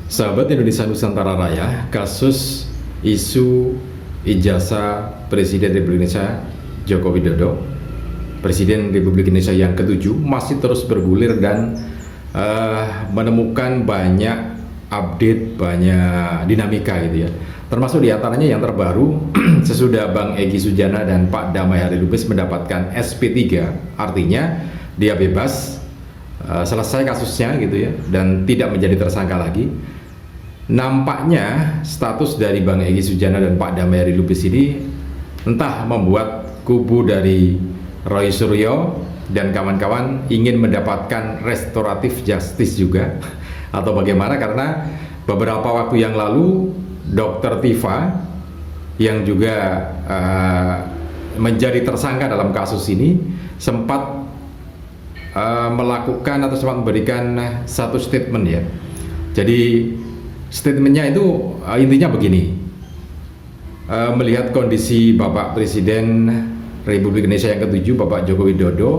Sahabat Indonesia Nusantara Raya, kasus isu ijazah Presiden Republik Indonesia Joko Widodo, Presiden Republik Indonesia yang ke-7 masih terus bergulir dan menemukan banyak update, banyak dinamika gitu ya. Termasuk diantaranya yang terbaru sesudah Bang Egy Sujana dan Pak Damai Hari Lubis mendapatkan SP3, artinya dia bebas, selesai kasusnya gitu ya, dan tidak menjadi tersangka lagi. Nampaknya status dari Bang Egy Sujana dan Pak Damai Hari Lubis ini entah membuat kubu dari Roy Suryo dan kawan-kawan ingin mendapatkan restoratif justice juga atau bagaimana, karena beberapa waktu yang lalu Dr. Tifa yang juga menjadi tersangka dalam kasus ini sempat melakukan atau sempat memberikan satu statement ya. Jadi statementnya itu intinya begini, melihat kondisi Bapak Presiden Republik Indonesia yang ke-7 Bapak Joko Widodo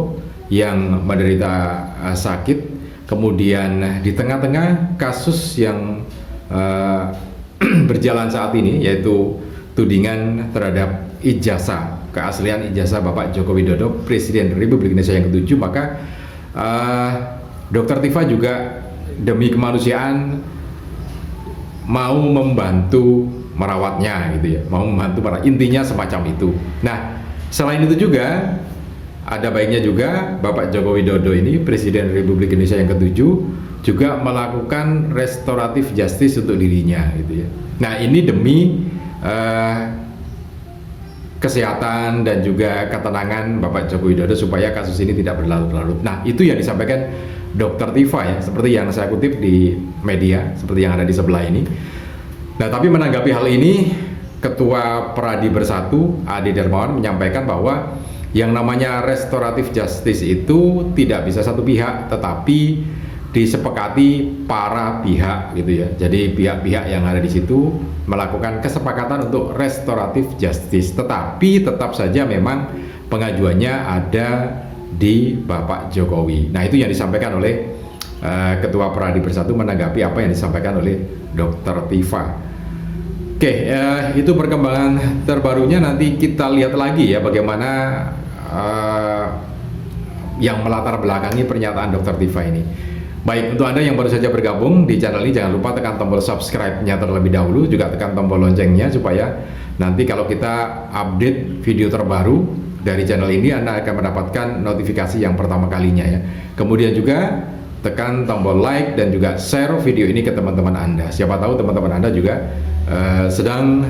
yang menderita sakit, kemudian di tengah-tengah kasus yang berjalan saat ini, yaitu tudingan terhadap ijazah, keaslian ijazah Bapak Joko Widodo Presiden Republik Indonesia yang ke-7, maka Dr. Tifa juga demi kemanusiaan mau membantu merawatnya gitu ya, mau membantu para, intinya semacam itu. Nah, selain itu juga ada baiknya juga Bapak Joko Widodo ini Presiden Republik Indonesia yang ke-7 juga melakukan restoratif justice untuk dirinya gitu ya. Nah, ini demi kesehatan dan juga ketenangan Bapak Joko Widodo supaya kasus ini tidak berlarut-larut. Nah, itu yang disampaikan Dr. Tifa ya, seperti yang saya kutip di media, seperti yang ada di sebelah ini. Nah, tapi menanggapi hal ini, Ketua Pradi Bersatu Ade Darmawan menyampaikan bahwa yang namanya restoratif justice itu tidak bisa satu pihak, tetapi disepakati para pihak gitu ya. Jadi pihak-pihak yang ada di situ melakukan kesepakatan untuk restoratif justice, tetapi tetap saja memang pengajuannya ada di Bapak Jokowi. Nah, itu yang disampaikan oleh Ketua Pradi Bersatu menanggapi apa yang disampaikan oleh Dr. Tifa. Oke, itu perkembangan terbarunya. Nanti kita lihat lagi ya bagaimana yang melatar belakangi pernyataan Dr. Tifa ini. Baik, untuk Anda yang baru saja bergabung di channel ini, jangan lupa tekan tombol subscribe-nya terlebih dahulu, juga tekan tombol loncengnya supaya nanti kalau kita update video terbaru dari channel ini, Anda akan mendapatkan notifikasi yang pertama kalinya ya. Kemudian juga tekan tombol like dan juga share video ini ke teman-teman Anda. Siapa tahu teman-teman Anda juga sedang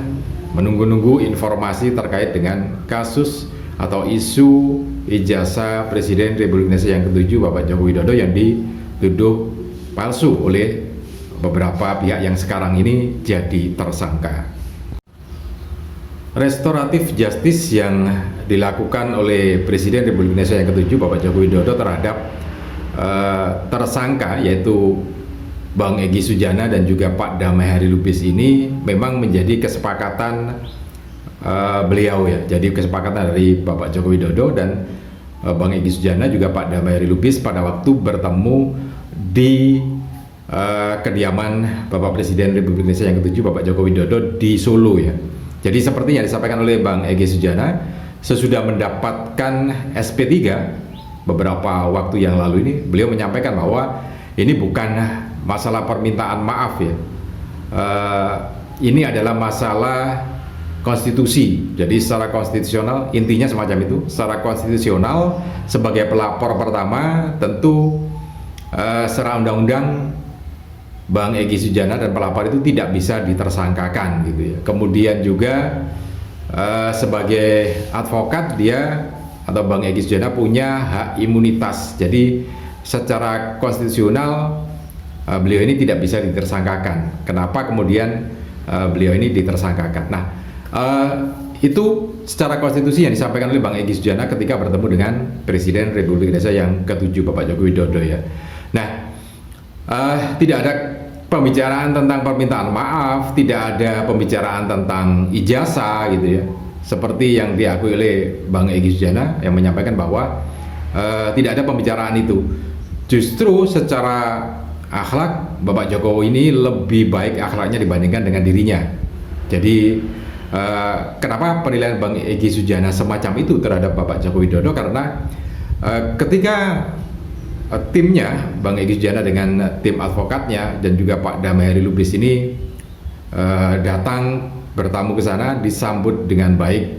menunggu-nunggu informasi terkait dengan kasus atau isu ijazah Presiden Republik Indonesia yang ke-7 Bapak Joko Widodo yang dituduh palsu oleh beberapa pihak yang sekarang ini jadi tersangka. Restoratif justice yang dilakukan oleh Presiden Republik Indonesia yang ke-7 Bapak Joko Widodo terhadap tersangka yaitu Bang Egy Sujana dan juga Pak Damai Hari Lubis ini memang menjadi kesepakatan beliau ya. Jadi kesepakatan dari Bapak Joko Widodo dan Bang Egy Sujana juga Pak Damai Hari Lubis pada waktu bertemu di kediaman Bapak Presiden Republik Indonesia yang ke-7 Bapak Joko Widodo di Solo ya. Jadi seperti yang disampaikan oleh Bang Egy Sujana, sesudah mendapatkan SP3 beberapa waktu yang lalu ini, beliau menyampaikan bahwa ini bukan masalah permintaan maaf ya, ini adalah masalah konstitusi. Jadi secara konstitusional, intinya semacam itu, secara konstitusional sebagai pelapor pertama tentu secara undang-undang Bang Egy Sujana dan pelapor itu tidak bisa ditersangkakan gitu ya. Kemudian juga sebagai advokat dia atau Bang Egy Sujana punya hak imunitas. Jadi secara konstitusional beliau ini tidak bisa ditersangkakan. Kenapa kemudian beliau ini ditersangkakan? Nah, itu secara konstitusi yang disampaikan oleh Bang Egy Sujana ketika bertemu dengan Presiden Republik Indonesia yang ke-7 Bapak Joko Widodo ya. Nah, tidak ada pembicaraan tentang permintaan maaf, tidak ada pembicaraan tentang ijazah gitu ya. Seperti yang diakui oleh Bang Egy Sujana yang menyampaikan bahwa tidak ada pembicaraan itu. Justru secara akhlak Bapak Jokowi ini lebih baik akhlaknya dibandingkan dengan dirinya. Jadi kenapa penilaian Bang Egy Sujana semacam itu terhadap Bapak Joko Widodo? Karena ketika timnya Bang Egy Sujana dengan tim advokatnya dan juga Pak Damai Heri Lubis ini datang bertamu ke sana, disambut dengan baik,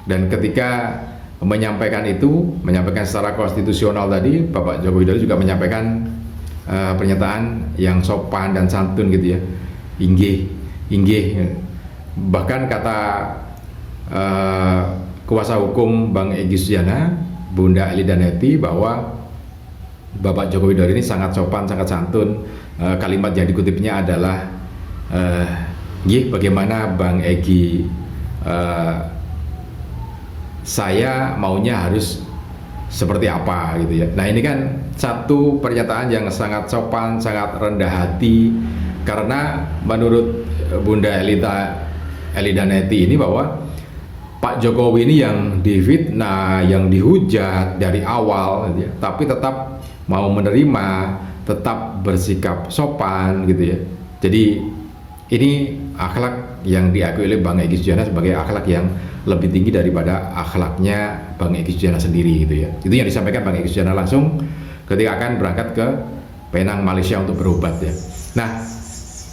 dan ketika menyampaikan secara konstitusional tadi, Bapak Joko Widodo juga menyampaikan pernyataan yang sopan dan santun gitu ya, inggih. Bahkan kata kuasa hukum Bang Egy Sujana, Bunda Elida Neti, bahwa Bapak Joko Widodo ini sangat sopan, sangat santun. Kalimat yang dikutipnya adalah bagaimana Bang Egy, saya maunya harus seperti apa gitu ya. Nah, ini kan satu pernyataan yang sangat sopan, sangat rendah hati, karena menurut Bunda Elida Neti ini bahwa Pak Jokowi ini yang difitnah, yang dihujat dari awal gitu ya, tapi tetap mau menerima, tetap bersikap sopan gitu ya. Jadi ini akhlak yang diakui oleh Bang Egy Sujana sebagai akhlak yang lebih tinggi daripada akhlaknya Bang Egy Sujana sendiri gitu ya. Itu yang disampaikan Bang Egy Sujana langsung ketika akan berangkat ke Penang, Malaysia untuk berobat ya. Nah,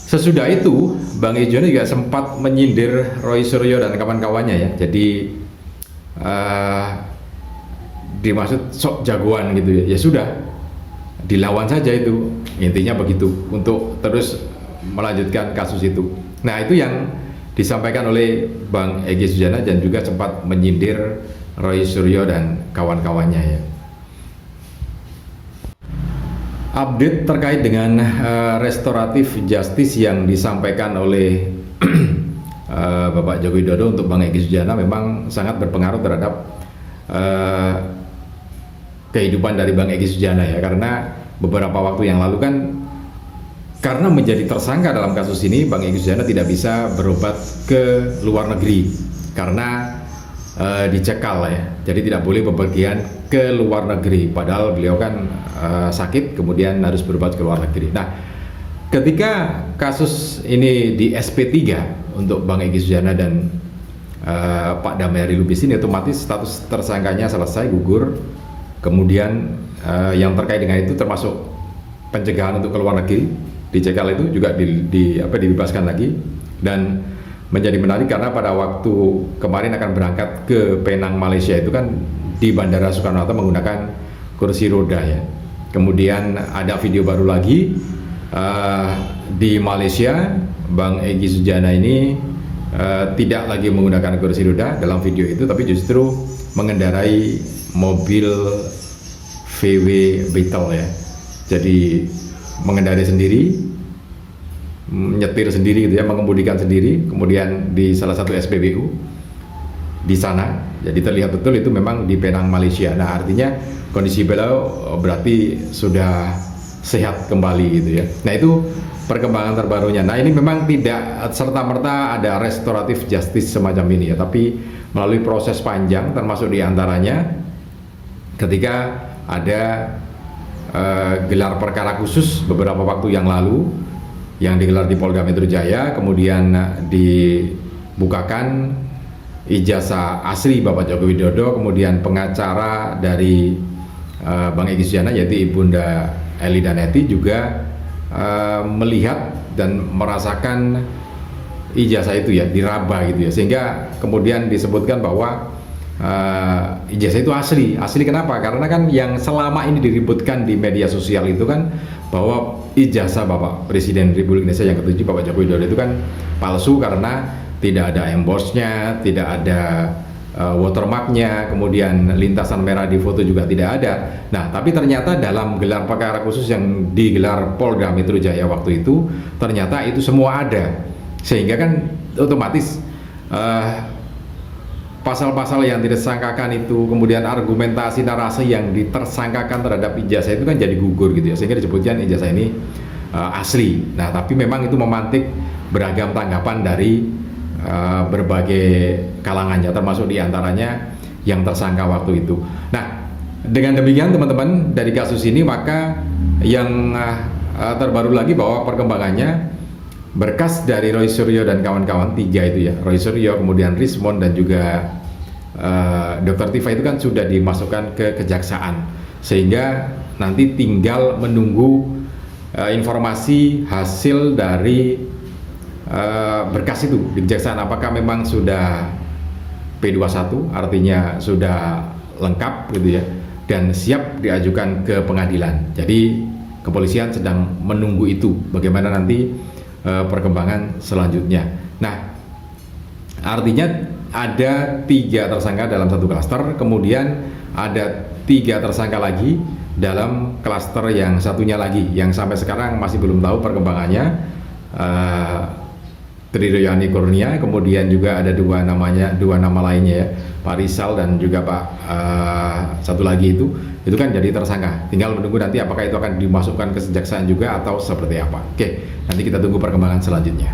sesudah itu Bang Egy Sujana juga sempat menyindir Roy Suryo dan kawan-kawannya ya. Jadi dimaksud sok jagoan gitu ya. Ya sudah, dilawan saja itu. Intinya begitu, untuk terus melanjutkan kasus itu. Nah, itu yang disampaikan oleh Bang Egy Sujana dan juga sempat menyindir Roy Suryo dan kawan-kawannya ya. Update terkait dengan restoratif justice yang disampaikan oleh Bapak Joko Widodo untuk Bang Egy Sujana memang sangat berpengaruh terhadap kehidupan dari Bang Egy Sujana ya, karena beberapa waktu yang lalu kan, karena menjadi tersangka dalam kasus ini, Bang Egy Sujana tidak bisa berobat ke luar negeri karena dicekal ya. Jadi tidak boleh bepergian ke luar negeri, padahal beliau kan sakit kemudian harus berobat ke luar negeri. Nah, ketika kasus ini di SP3 untuk Bang Egy Sujana dan Pak Damai Heri Lubis ini, otomatis status tersangkanya selesai, gugur. Kemudian yang terkait dengan itu termasuk pencegahan untuk ke luar negeri, dicekal itu juga dibebaskan lagi. Dan menjadi menarik karena pada waktu kemarin akan berangkat ke Penang, Malaysia itu kan di Bandara Soekarno-Hatta menggunakan kursi roda ya. Kemudian ada video baru lagi di Malaysia, Bang Egy Sujana ini tidak lagi menggunakan kursi roda dalam video itu, tapi justru mengendarai mobil VW Beetle ya. Jadi mengendarai sendiri, menyetir sendiri gitu ya, mengemudikan sendiri, kemudian di salah satu SPBU di sana. Jadi terlihat betul itu memang di Penang, Malaysia. Nah, artinya kondisi beliau berarti sudah sehat kembali gitu ya. Nah, itu perkembangan terbarunya. Nah, ini memang tidak serta-merta ada restoratif justice semacam ini ya, tapi melalui proses panjang, termasuk diantaranya ketika ada gelar perkara khusus beberapa waktu yang lalu yang digelar di Polda Metro Jaya, kemudian dibukakan ijazah asli Bapak Joko Widodo, kemudian pengacara dari Bang Egy Sujana yaitu Ibunda Elida Neti juga melihat dan merasakan ijazah itu ya, diraba gitu ya, sehingga kemudian disebutkan bahwa ijazah itu asli kenapa? Karena kan yang selama ini diributkan di media sosial itu kan bahwa ijazah Bapak Presiden Republik Indonesia yang ke-7 Bapak Joko Widodo itu kan palsu karena tidak ada embossnya, tidak ada watermarknya, kemudian lintasan merah di foto juga tidak ada. Nah, tapi ternyata dalam gelar perkara khusus yang digelar Polda Metro Jaya waktu itu, ternyata itu semua ada, sehingga kan otomatis pasal-pasal yang ditersangkakan itu, kemudian argumentasi narasi yang ditersangkakan terhadap ijazah itu kan jadi gugur gitu ya, sehingga disebutkan ijazah ini asli. Nah, tapi memang itu memantik beragam tanggapan dari berbagai kalangannya, termasuk diantaranya yang tersangka waktu itu. Nah, dengan demikian teman-teman, dari kasus ini maka yang terbaru lagi bahwa perkembangannya berkas dari Roy Suryo dan kawan-kawan, 3 itu ya, Roy Suryo, kemudian Rismond dan juga Dr. Tifa itu kan sudah dimasukkan ke kejaksaan, sehingga nanti tinggal menunggu informasi hasil dari berkas itu di kejaksaan, apakah memang sudah P21 artinya sudah lengkap gitu ya dan siap diajukan ke pengadilan. Jadi kepolisian sedang menunggu itu, bagaimana nanti perkembangan selanjutnya. Nah, artinya ada 3 tersangka dalam satu klaster, kemudian ada 3 tersangka lagi dalam klaster yang satunya lagi, yang sampai sekarang masih belum tahu perkembangannya. Tridoyani Kurnia, kemudian juga ada 2 nama lainnya ya, Pak Rizal dan juga Pak satu lagi itu kan jadi tersangka. Tinggal menunggu nanti apakah itu akan dimasukkan ke kejaksaan juga atau seperti apa. Oke, nanti kita tunggu perkembangan selanjutnya.